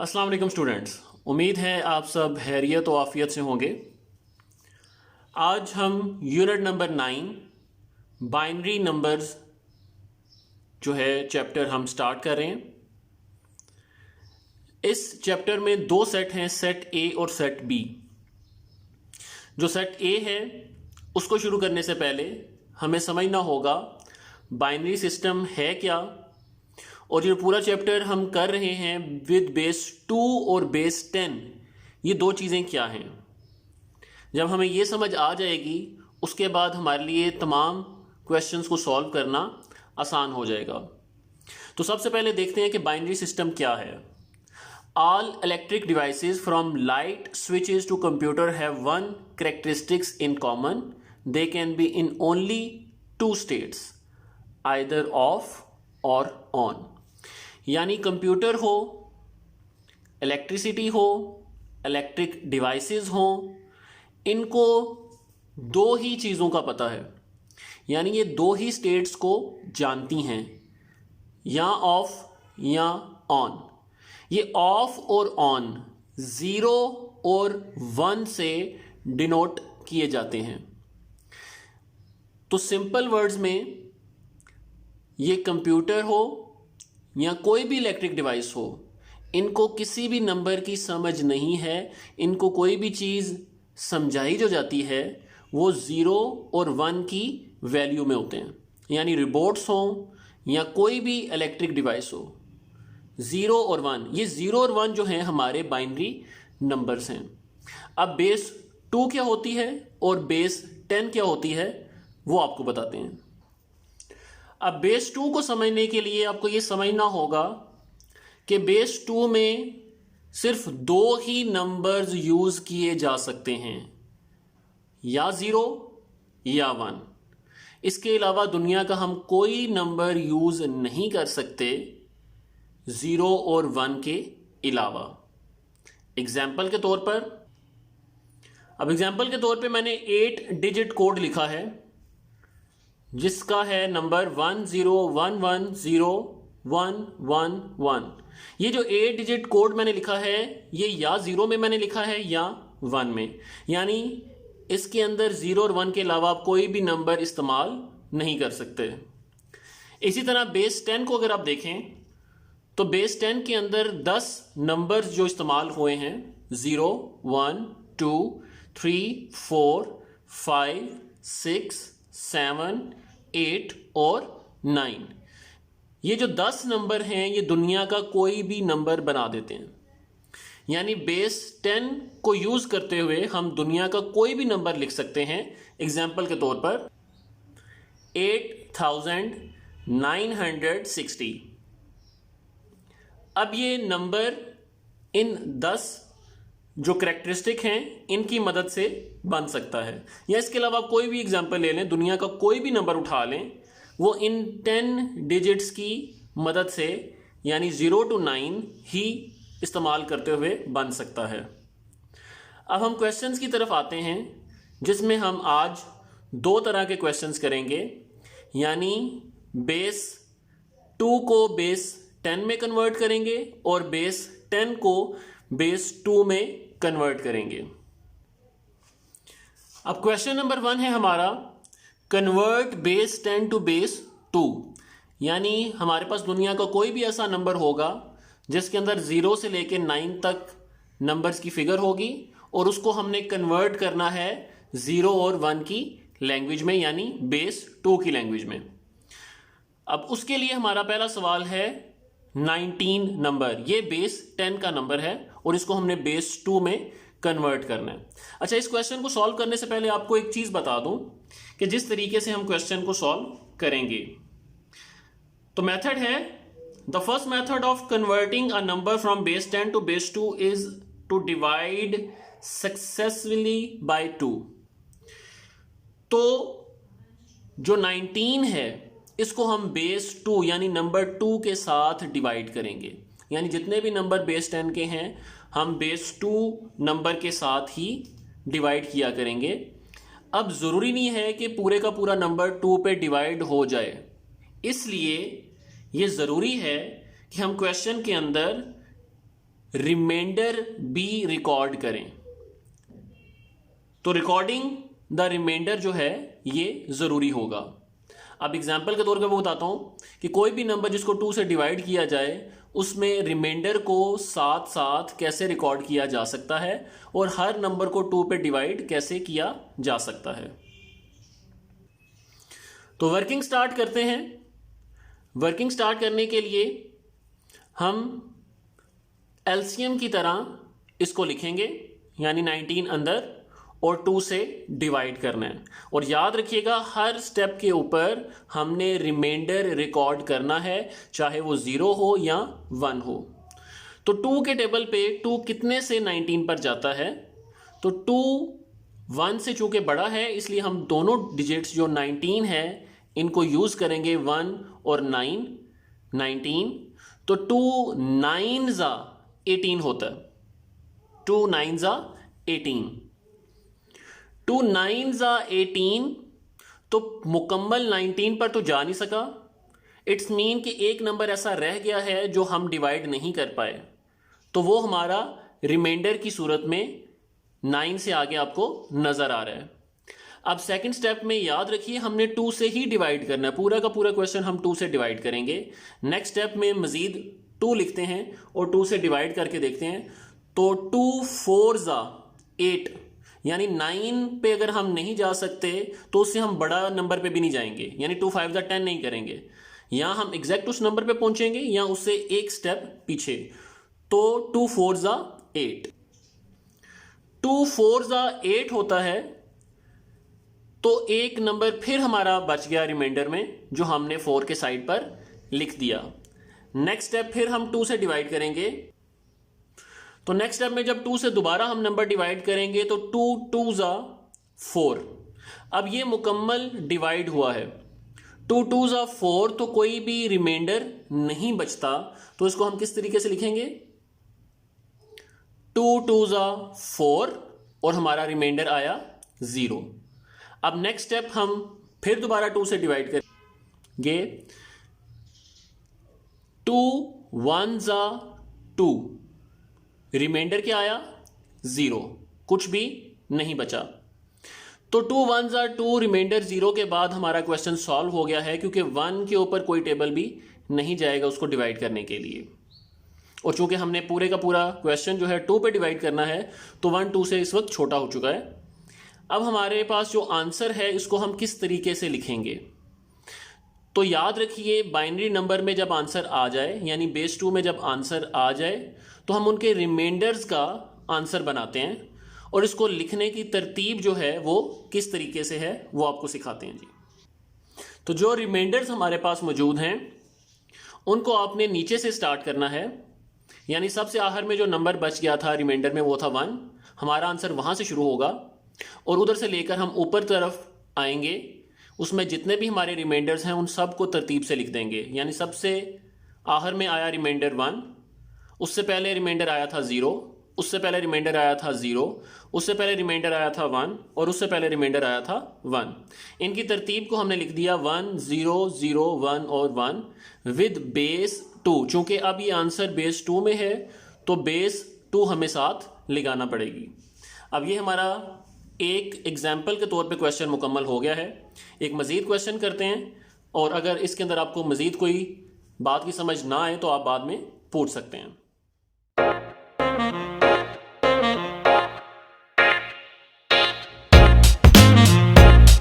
अस्सलाम वालेकुम स्टूडेंट्स, उम्मीद है आप सब खैरियत और आफियत से होंगे। आज हम यूनिट नंबर 9 बाइनरी नंबर्स जो है चैप्टर हम स्टार्ट कर रहे हैं। इस चैप्टर में दो सेट हैं, सेट ए और सेट बी। जो सेट ए है उसको शुरू करने से पहले हमें समझना होगा बाइनरी सिस्टम है क्या, और ये पूरा चैप्टर हम कर रहे हैं विद बेस 2 और बेस 10, ये दो चीज़ें क्या हैं। जब हमें ये समझ आ जाएगी उसके बाद हमारे लिए तमाम क्वेश्चंस को सॉल्व करना आसान हो जाएगा। तो सबसे पहले देखते हैं कि बाइनरी सिस्टम क्या है। All electric devices from light switches to computer have one characteristics in common, they can be in only 2 states, either off or on. यानी कंप्यूटर हो, इलेक्ट्रिसिटी हो, इलेक्ट्रिक डिवाइसेस हो, इनको दो ही चीज़ों का पता है, यानी ये दो ही स्टेट्स को जानती हैं, या ऑफ या ऑन। ये ऑफ और ऑन 0 और 1 से डिनोट किए जाते हैं। तो सिंपल वर्ड्स में ये कंप्यूटर हो या कोई भी इलेक्ट्रिक डिवाइस हो, इनको किसी भी नंबर की समझ नहीं है। इनको कोई भी चीज़ समझाई जो जाती है वो 0 और 1 की वैल्यू में होते हैं। यानी रिमोट्स हो या कोई भी इलेक्ट्रिक डिवाइस हो, 0 और 1, ये 0 और 1 जो हैं हमारे बाइनरी नंबर्स हैं। अब बेस 2 क्या होती है और बेस 10 क्या होती है वो आपको बताते हैं। अब बेस 2 को समझने के लिए आपको ये समझना होगा कि बेस 2 में सिर्फ दो ही नंबर्स यूज किए जा सकते हैं, या 0 या 1। इसके अलावा दुनिया का हम कोई नंबर यूज नहीं कर सकते 0 और 1 के अलावा। एग्जाम्पल के तौर पर मैंने 8 डिजिट कोड लिखा है जिसका है नंबर 10110111। ये जो 8 डिजिट कोड मैंने लिखा है ये या 0 में मैंने लिखा है या 1 में, यानी इसके अंदर 0 और 1 के अलावा आप कोई भी नंबर इस्तेमाल नहीं कर सकते। इसी तरह बेस 10 को अगर आप देखें तो बेस 10 के अंदर 10 नंबर्स जो इस्तेमाल हुए हैं, 0 1 2 3 4 5 6 7 8 और 9। ये जो 10 नंबर हैं ये दुनिया का कोई भी नंबर बना देते हैं। यानी बेस 10 को यूज करते हुए हम दुनिया का कोई भी नंबर लिख सकते हैं। एग्जाम्पल के तौर पर 8960। अब ये नंबर इन 10 जो कैरेक्टरिस्टिक हैं इनकी मदद से बन सकता है, या इसके अलावा कोई भी एग्जांपल ले लें, दुनिया का कोई भी नंबर उठा लें, वो इन 10 डिजिट्स की मदद से यानी 0 to 9 ही इस्तेमाल करते हुए बन सकता है। अब हम क्वेश्चंस की तरफ आते हैं जिसमें हम आज दो तरह के क्वेश्चंस करेंगे, यानी बेस 2 को बेस 10 में कन्वर्ट करेंगे और बेस 10 को बेस 2 में कन्वर्ट करेंगे। अब क्वेश्चन नंबर 1 है हमारा, कन्वर्ट बेस 10 टू बेस 2। यानी हमारे पास दुनिया का कोई भी ऐसा नंबर होगा जिसके अंदर 0 से लेकर 9 तक नंबर्स की फिगर होगी और उसको हमने कन्वर्ट करना है 0 और 1 की लैंग्वेज में, यानी बेस 2 की लैंग्वेज में। अब उसके लिए हमारा पहला सवाल है 19 नंबर, ये बेस 10 का नंबर है और इसको हमने बेस 2 में कन्वर्ट करना है। अच्छा, इस क्वेश्चन को सॉल्व करने से पहले आपको एक चीज बता दूं कि जिस तरीके से हम क्वेश्चन को सॉल्व करेंगे, तो मेथड है, the first method of converting a number from base 10 to base 2 is to divide successfully by 2। तो जो 19 है इसको हम बेस 2 यानी नंबर 2 के साथ डिवाइड करेंगे, यानी जितने भी नंबर बेस 10 के हैं हम बेस 2 नंबर के साथ ही डिवाइड किया करेंगे। अब ज़रूरी नहीं है कि पूरे का पूरा नंबर 2 पे डिवाइड हो जाए, इसलिए ये ज़रूरी है कि हम क्वेश्चन के अंदर रिमाइंडर भी रिकॉर्ड करें। तो रिकॉर्डिंग द रिमाइंडर जो है ये जरूरी होगा। अब एग्जाम्पल के तौर पे मैं बताता हूं कि कोई भी नंबर जिसको 2 से डिवाइड किया जाए उसमें रिमाइंडर को साथ साथ कैसे रिकॉर्ड किया जा सकता है और हर नंबर को 2 पे डिवाइड कैसे किया जा सकता है। तो वर्किंग स्टार्ट करते हैं। वर्किंग स्टार्ट करने के लिए हम एलसीएम की तरह इसको लिखेंगे, यानी 19 अंदर और 2 से डिवाइड करना है। और याद रखिएगा हर स्टेप के ऊपर हमने रिमाइंडर रिकॉर्ड करना है, चाहे वो 0 हो या 1 हो। तो 2 के टेबल पे 2 कितने से 19 पर जाता है, तो 2 1 से चूंकि बड़ा है इसलिए हम दोनों डिजिट्स जो 19 है इनको यूज करेंगे, 1 और 9, 19। तो 2 9 जा 18 होता है, 2 9 जा 18, 2 9 जा 18। तो मुकम्मल 19 पर तो जा नहीं सका, इट्स मीन कि एक नंबर ऐसा रह गया है जो हम डिवाइड नहीं कर पाए, तो वो हमारा रिमाइंडर की सूरत में 9 से आगे आपको नजर आ रहा है। अब सेकंड स्टेप में याद रखिए हमने 2 से ही डिवाइड करना है, पूरा का पूरा क्वेश्चन हम 2 से डिवाइड करेंगे। नेक्स्ट स्टेप में मजीद 2 लिखते हैं और 2 से डिवाइड करके देखते हैं। तो 2 4 जा 8, यानी 9 पे अगर हम नहीं जा सकते तो उससे हम बड़ा नंबर पे भी नहीं जाएंगे, यानी 2 5 जा 10 नहीं करेंगे, या हम एग्जैक्ट उस नंबर पे पहुंचेंगे या उससे एक स्टेप पीछे। तो 2 4 जा 8, 2 4 जा 8 होता है। तो एक नंबर फिर हमारा बच गया रिमाइंडर में जो हमने 4 के साइड पर लिख दिया। नेक्स्ट स्टेप फिर हम 2 से डिवाइड करेंगे। तो नेक्स्ट स्टेप में जब 2 से दोबारा हम नंबर डिवाइड करेंगे तो 2 2 जा 4। अब ये मुकम्मल डिवाइड हुआ है, 2 2 जा 4, तो कोई भी रिमाइंडर नहीं बचता। तो इसको हम किस तरीके से लिखेंगे, 2 2 जा 4 और हमारा रिमाइंडर आया 0। अब नेक्स्ट स्टेप हम फिर दोबारा 2 से डिवाइड करेंगे, 2 1 जा 2, रिमाइंडर क्या आया 0, कुछ भी नहीं बचा। तो 2 1 जा 2, रिमाइंडर 0 के बाद हमारा क्वेश्चन सॉल्व हो गया है, क्योंकि 1 के ऊपर कोई टेबल भी नहीं जाएगा उसको डिवाइड करने के लिए। और चूंकि हमने पूरे का पूरा क्वेश्चन जो है 2 पे डिवाइड करना है तो 1 2 से इस वक्त छोटा हो चुका है। अब हमारे पास जो आंसर है इसको हम किस तरीके से लिखेंगे। तो याद रखिए बाइनरी नंबर में जब आंसर आ जाए, यानी बेस 2 में जब आंसर आ जाए तो हम उनके रिमाइंडर्स का आंसर बनाते हैं, और इसको लिखने की तरतीब जो है वो किस तरीके से है वो आपको सिखाते हैं जी। तो जो रिमाइंडर्स हमारे पास मौजूद हैं उनको आपने नीचे से स्टार्ट करना है, यानी सबसे आखिर में जो नंबर बच गया था रिमाइंडर में वो था 1, हमारा आंसर वहां से शुरू होगा और उधर से लेकर हम ऊपर तरफ आएंगे, उसमें जितने भी हमारे रिमाइंडर्स हैं उन सब को तरतीब से लिख देंगे। यानी सबसे आखिर में आया रिमाइंडर 1, उससे पहले रिमाइंडर आया था 0, उससे पहले रिमाइंडर आया था 0, उससे पहले रिमाइंडर आया था 1 और उससे पहले रिमाइंडर आया था 1। इनकी तरतीब को हमने लिख दिया 1 0 0 1 और 1 विद बेस 2। चूंकि अब ये आंसर बेस 2 में है तो बेस 2 हमें साथ लगाना पड़ेगी। अब ये हमारा एक एग्जाम्पल के तौर पे क्वेश्चन मुकम्मल हो गया है। एक मज़ीद क्वेश्चन करते हैं, और अगर इसके अंदर आपको मज़ीद कोई बात की समझ ना आए तो आप बाद में पूछ सकते हैं।